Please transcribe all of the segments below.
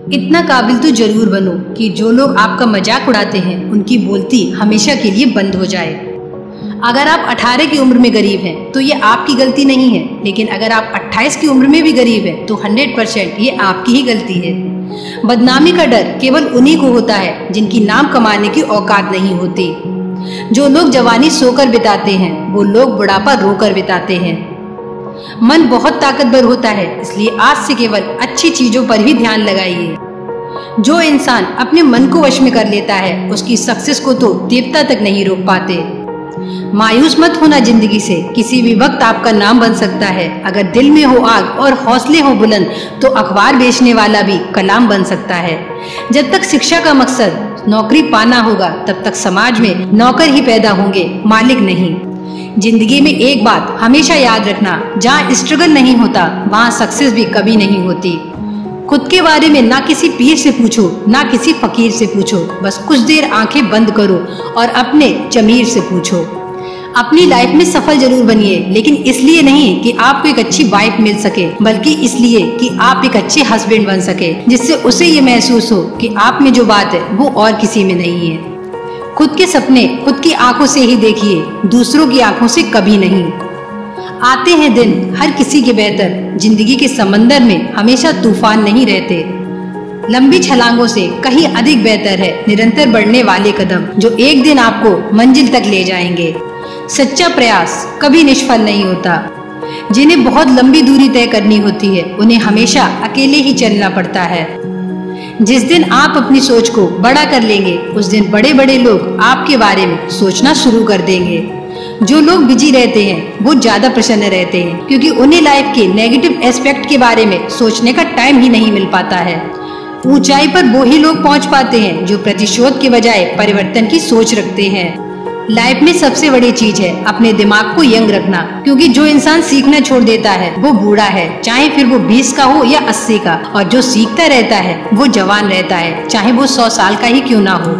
इतना काबिल तो जरूर बनो कि जो लोग आपका मजाक उड़ाते हैं उनकी बोलती हमेशा के लिए बंद हो जाए। अगर आप 18 की उम्र में गरीब हैं तो ये आपकी गलती नहीं है, लेकिन अगर आप 28 की उम्र में भी गरीब हैं तो 100% ये आपकी ही गलती है। बदनामी का डर केवल उन्हीं को होता है जिनकी नाम कमाने की औकात नहीं होती। जो लोग जवानी सोकर बिताते हैं वो लोग बुढ़ापा रोकर बिताते हैं। मन बहुत ताकतवर होता है, इसलिए आज से केवल अच्छी चीजों पर ही ध्यान लगाइए। जो इंसान अपने मन को वश में कर लेता है उसकी सक्सेस को तो देवता तक नहीं रोक पाते। मायूस मत होना जिंदगी से, किसी भी वक्त आपका नाम बन सकता है। अगर दिल में हो आग और हौसले हो बुलंद तो अखबार बेचने वाला भी कलाम बन सकता है। जब तक शिक्षा का मकसद नौकरी पाना होगा तब तक समाज में नौकर ही पैदा होंगे, मालिक नहीं। जिंदगी में एक बात हमेशा याद रखना, जहाँ स्ट्रगल नहीं होता वहाँ सक्सेस भी कभी नहीं होती। खुद के बारे में ना किसी पीर से पूछो ना किसी फकीर से पूछो, बस कुछ देर आंखें बंद करो और अपने जमीर से पूछो। अपनी लाइफ में सफल जरूर बनिए, लेकिन इसलिए नहीं कि आपको एक अच्छी वाइफ मिल सके, बल्कि इसलिए कि आप एक अच्छे हस्बैंड बन सके, जिससे उसे ये महसूस हो कि आप में जो बात है वो और किसी में नहीं है। खुद के सपने खुद की आंखों से ही देखिए, दूसरों की आंखों से कभी नहीं। आते हैं दिन हर किसी के बेहतर, जिंदगी के समंदर में हमेशा तूफान नहीं रहते। लंबी छलांगों से कहीं अधिक बेहतर है निरंतर बढ़ने वाले कदम, जो एक दिन आपको मंजिल तक ले जाएंगे। सच्चा प्रयास कभी निष्फल नहीं होता। जिन्हें बहुत लंबी दूरी तय करनी होती है उन्हें हमेशा अकेले ही चलना पड़ता है। जिस दिन आप अपनी सोच को बड़ा कर लेंगे उस दिन बड़े बड़े लोग आपके बारे में सोचना शुरू कर देंगे। जो लोग बिजी रहते हैं वो ज्यादा प्रसन्न रहते हैं, क्योंकि उन्हें लाइफ के नेगेटिव एस्पेक्ट के बारे में सोचने का टाइम ही नहीं मिल पाता है। ऊंचाई पर वो ही लोग पहुंच पाते हैं जो प्रतिशोध के बजाय परिवर्तन की सोच रखते हैं। लाइफ में सबसे बड़ी चीज है अपने दिमाग को यंग रखना, क्योंकि जो इंसान सीखना छोड़ देता है वो बूढ़ा है, चाहे फिर वो 20 का हो या 80 का, और जो सीखता रहता है वो जवान रहता है, चाहे वो 100 साल का ही क्यों ना हो।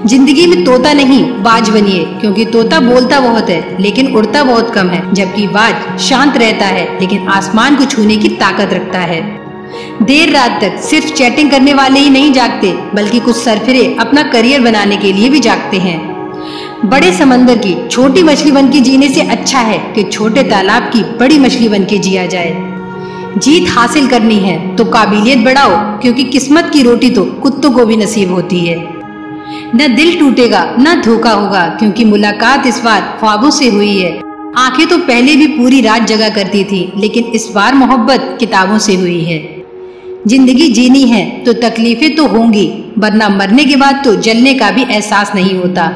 जिंदगी में तोता नहीं बाज बनिए, क्योंकि तोता बोलता बहुत है लेकिन उड़ता बहुत कम है, जबकि बाज शांत रहता है लेकिन आसमान को छूने की ताकत रखता है। देर रात तक सिर्फ चैटिंग करने वाले ही नहीं जागते, बल्कि कुछ सरफिरे अपना करियर बनाने के लिए भी जागते हैं। बड़े समंदर की छोटी मछली बन के जीने से अच्छा है कि छोटे तालाब की बड़ी मछली बन के जिया जाए। जीत हासिल करनी है तो काबिलियत बढ़ाओ, क्योंकि किस्मत की रोटी तो कुत्तों को भी नसीब होती है। न दिल टूटेगा न धोखा होगा, क्योंकि मुलाकात इस बार ख्वाबों से हुई है। आंखें तो पहले भी पूरी रात जगा करती थी, लेकिन इस बार मोहब्बत किताबों से हुई है। जिंदगी जीनी है तो तकलीफें तो होंगी, वरना मरने के बाद तो जलने का भी एहसास नहीं होता।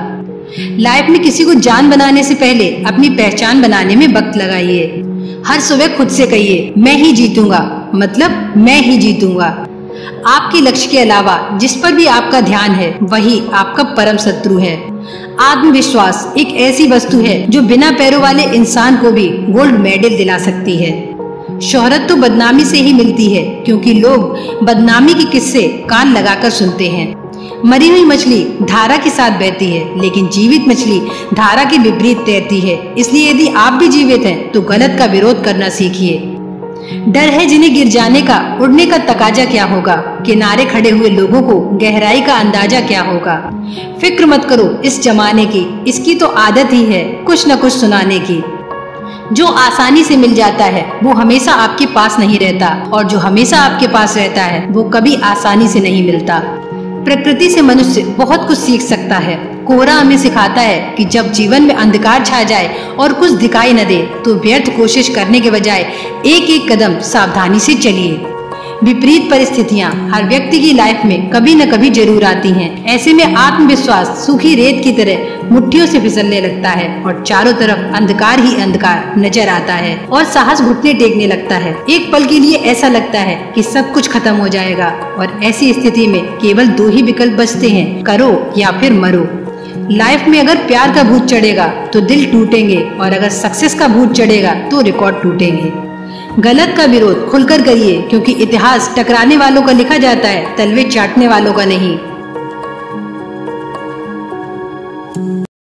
लाइफ में किसी को जान बनाने से पहले अपनी पहचान बनाने में वक्त लगाइए। हर सुबह खुद से कहिए मैं ही जीतूंगा, मतलब मैं ही जीतूंगा। आपके लक्ष्य के अलावा जिस पर भी आपका ध्यान है वही आपका परम शत्रु है। आत्मविश्वास एक ऐसी वस्तु है जो बिना पैरों वाले इंसान को भी गोल्ड मेडल दिला सकती है। शोहरत तो बदनामी से ही मिलती है, क्योंकि लोग बदनामी के किस्से कान लगाकर सुनते हैं। मरी हुई मछली धारा के साथ बहती है, लेकिन जीवित मछली धारा के विपरीत तैरती है। इसलिए यदि आप भी जीवित हैं तो गलत का विरोध करना सीखिए। डर है जिन्हें गिर जाने का, उड़ने का तकाजा क्या होगा। किनारे खड़े हुए लोगों को गहराई का अंदाजा क्या होगा। फिक्र मत करो इस जमाने की, इसकी तो आदत ही है कुछ न कुछ सुनाने की। जो आसानी से मिल जाता है वो हमेशा आपके पास नहीं रहता, और जो हमेशा आपके पास रहता है वो कभी आसानी से नहीं मिलता। प्रकृति से मनुष्य बहुत कुछ सीख सकता है। कोहरा हमें सिखाता है कि जब जीवन में अंधकार छा जाए और कुछ दिखाई न दे तो व्यर्थ कोशिश करने के बजाय एक एक कदम सावधानी से चलिए। विपरीत परिस्थितियां हर व्यक्ति की लाइफ में कभी न कभी जरूर आती हैं। ऐसे में आत्मविश्वास सूखी रेत की तरह मुट्ठियों से फिसलने लगता है और चारों तरफ अंधकार ही अंधकार नजर आता है और साहस घुटने टेकने लगता है। एक पल के लिए ऐसा लगता है कि सब कुछ खत्म हो जाएगा, और ऐसी स्थिति में केवल दो ही विकल्प बचते हैं, करो या फिर मरो। लाइफ में अगर प्यार का भूत चढ़ेगा तो दिल टूटेंगे, और अगर सक्सेस का भूत चढ़ेगा तो रिकॉर्ड टूटेंगे। गलत का विरोध खुलकर करिए, क्योंकि इतिहास टकराने वालों का लिखा जाता है, तलवे चाटने वालों का नहीं।